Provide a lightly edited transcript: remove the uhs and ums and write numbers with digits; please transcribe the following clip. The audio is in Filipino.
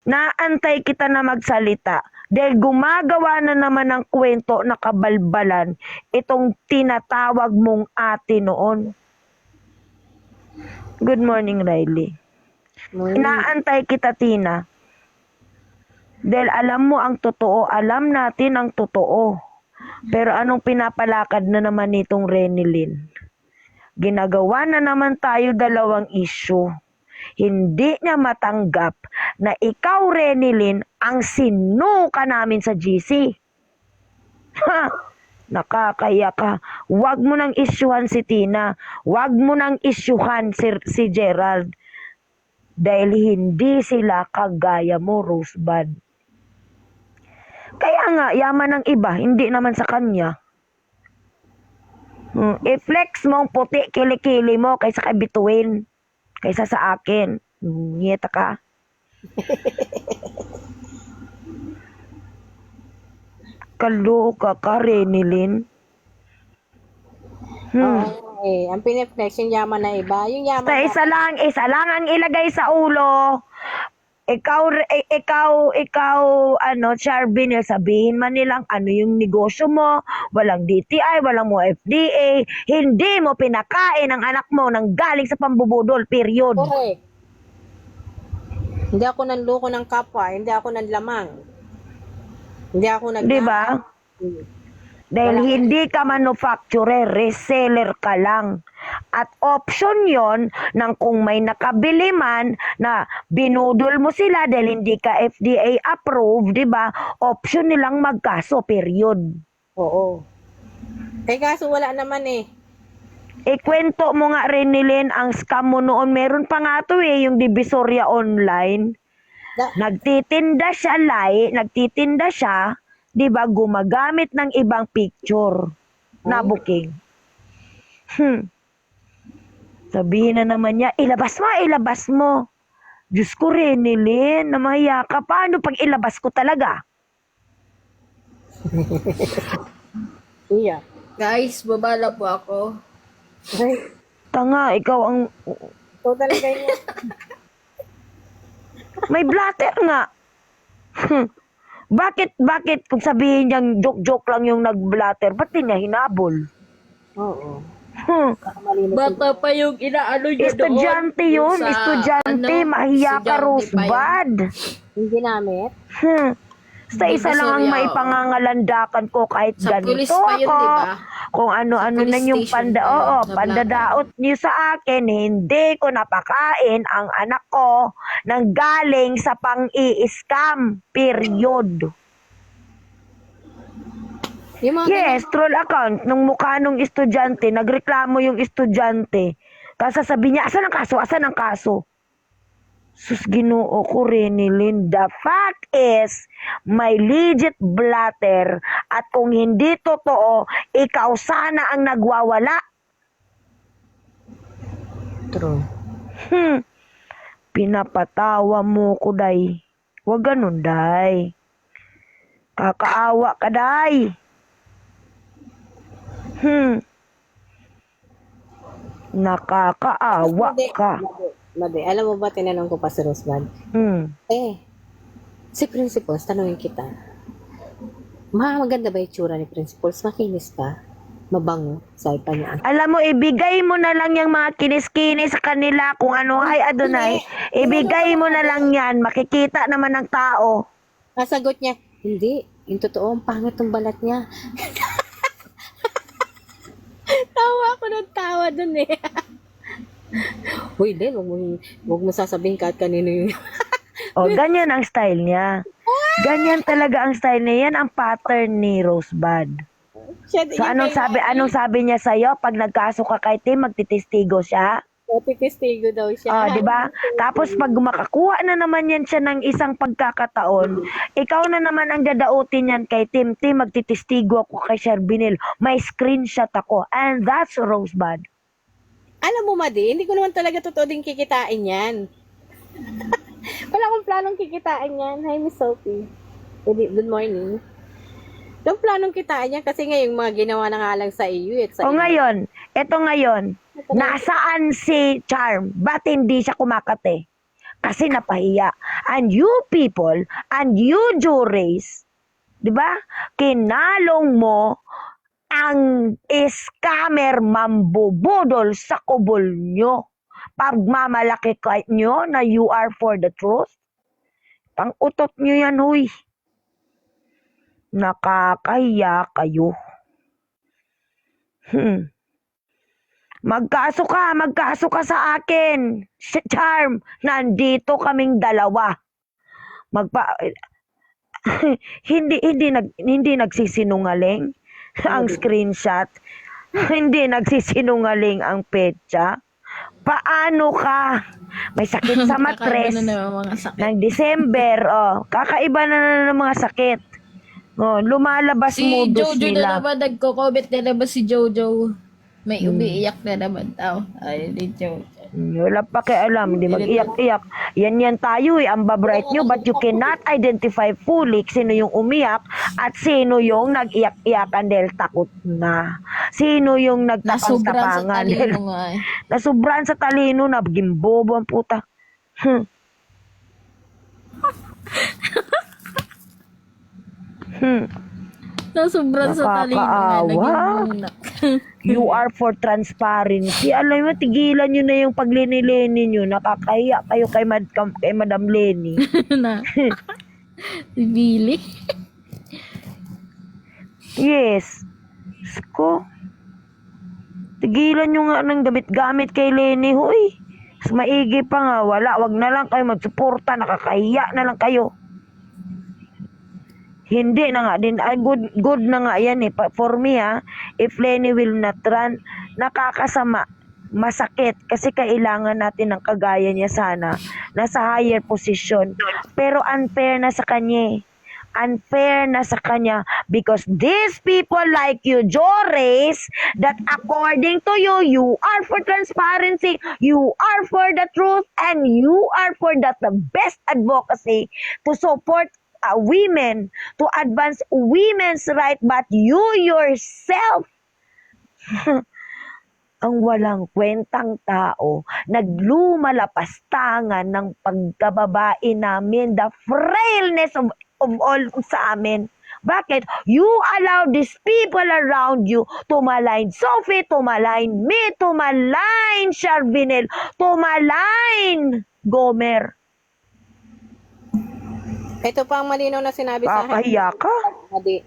Naantay kita na magsalita dahil gumagawa na naman ng kwento na kabalbalan itong tinatawag mong ate noon. Good morning, Riley. Inaantay kita, Tina. Dahil alam mo ang totoo, alam natin ang totoo. Pero anong pinapalakad na naman nitong Renilyn? Ginagawa na naman tayo dalawang issue. Hindi niya matanggap na ikaw, Renilyn, ang sinuka namin sa GC. Ha! Nakakaya ka. Huwag mo nang isyuhan si Tina. Huwag mo nang isyuhan si Gerald. Dahil hindi sila kagaya mo, Rosebud. Kaya nga, yaman ng iba, hindi naman sa kanya. I-flex mo ang puti, kilikili mo kaysa kay Bituin. Kaysa sa akin. Ngita ka. Kaloka ka, Renilyn. Ang piniflex yung yaman na iba. Yung yaman na... Isa lang ang ilagay sa ulo. Ikaw, Charbin, sabihin man nilang ano yung negosyo mo, walang DTI, walang mo FDA, hindi mo pinakain ang anak mo nang galing sa pambubudol, period. Correct. Hindi ako nanloko ng kapwa, hindi ako nanlamang. Hindi ako Diba? Dahil hindi ka manufacturer, reseller ka lang. At option yon ng kung may nakabili man na binudol mo sila dahil hindi ka FDA approved, di ba? Option nilang magkaso, period. Oo. Kaso wala naman eh. Ikwento mo nga, Renilyn, ang scam mo noon. Meron pa nga to yung Divisoria Online. Nagtitinda siya, di ba, gumagamit ng ibang picture na booking. Sabihin na naman niya, ilabas mo. Diyos ko, Renilyn, namahiya ka. Paano pag ilabas ko talaga? Iya. Guys, babala po ako. Tanga, ikaw ang... Ito talaga yun. May blatter nga. Bakit kung sabihin niyang joke lang yung nag-blatter, ba't di niya hinabol? Oo. Bata pa yung inaano niya doon. Estudyante yun, estudyante, mahiya ka, Rosebud. Yung ginamit? Sa isa lang ang maipangangalandakan ko kahit Sa ganito pulis pa yun, ako. diba? Kung ano-ano na yung pandadaot niyo sa akin, hindi ko napakain ang anak ko nang galing sa pang-i-scam. Period. Yes, troll account. Nung mukha nung estudyante, nagreklamo yung estudyante. Tapos sasabihin niya, asan ang kaso? Sus, Ginoo ko, Renilyn. The fact is, may legit blatter at kung hindi totoo, ikaw sana ang nagwawala. True. Pinapatawa mo ko, day. Huwag ganun, day. Kakaawa ka, day. Nakakaawa ka. Madi, alam mo ba, tinanong ko pa si Rosebud? Si Principals, tanongin kita. Maganda ba yung tsura ni Principals? Makinis pa? Mabango? Sabi pa niya. Alam mo, ibigay mo na lang yung mga kinis-kinis sa kanila kung ano, hay Adonai. Ibigay mo na lang yan. Makikita naman ng tao. Nasagot niya, hindi. Yung totoo, ang pangit ng balat niya. Tawa ako ng tawa dun eh. Uy, Len, huwag mo sasabihin kahit kanino yun. Ganyan ang style niya. Ganyan talaga ang style niya. Yan ang pattern ni Rosebud. So, anong sabi niya sa'yo? Pag nagkaso ka kay Tim, magtitistigo siya? Titistigo daw siya. Di ba? Tapos pag makakuha na naman yan siya ng isang pagkakataon, ikaw na naman ang dadautin yan kay Tim. Tim, magtitistigo ako kay Sherbinil. May screenshot ako. And that's Rosebud. Alam mo, Madi, hindi ko naman talaga totoo din kikitain yan. Wala akong planong kikitain yan. Hi, Miss Sophie. Good morning. Yung planong kitain yan kasi nga yung mga ginawa na nga lang sa iyo. Ngayon, nasaan si Charm? Ba't hindi siya kumakate? Kasi napahiya. And you people, and you juries, di ba? Kinalong mo ang scammer mambubudol sa kubol nyo. Pagmamalaki nyo na you are for the truth. Pang-utot nyo yan, huy. Nakakahiya kayo. Magkaso ka sa akin. Charm, nandito kaming dalawa. Hindi nagsisinungaling ang screenshot. Hindi nagsisinungaling ang petsa. Paano ka? May sakit sa matres. Kakaiba na naman mga sakit. Ng December, kakaiba na ng mga sakit. Lumalabas Si modus Jojo na nila. naman, nagko-comment na naman si Jojo. May umiiyak na naman daw. Ay, ni Jojo. Wala pa alam, hindi mag-iyak-iyak. Yan tayo ang babright nyo, but you cannot identify fully sino yung umiyak at sino yung nag-iyak-iyakan dahil takot na. Sino yung Nasubran sa nagtapang-tapangan. talino nga eh. Nasubran sa talino, nagimbobo ang puta. Nasubran sa talino nga. Nakakaawa. Naging muna. You are for transparency. Alam mo, tigilan nyo na yung paglini-leni nyo. Nakakahiya kayo kay Madam Lenny. na. Si Billy. Yes. Sko. Tigilan nyo nga ng gamit-gamit kay Lenny. Huy. Mas maigi pa nga. Wag na lang kayo magsuporta. Nakakahiya na lang kayo. Hindi na nga din. Ay, good na nga yan eh. For me if Lenny will not run, nakakasama. Masakit. Kasi kailangan natin ng kagaya niya sana. Nasa higher position. Pero unfair na sa kanya eh. Unfair na sa kanya because these people like you, Jores, that according to you, you are for transparency, you are for the truth, and you are for the best advocacy to support women, to advance women's right, but you yourself, ang walang kwentang tao, naglumalapastangan ng pagkababae namin, the frailness of all sa amin. Bakit? You allow these people around you to malign Sophie, to malign me, to malign Charvinel, to malign Gomer. Ito pa ang malinaw na sinabi sa akin. Kakahiya ka. Madi.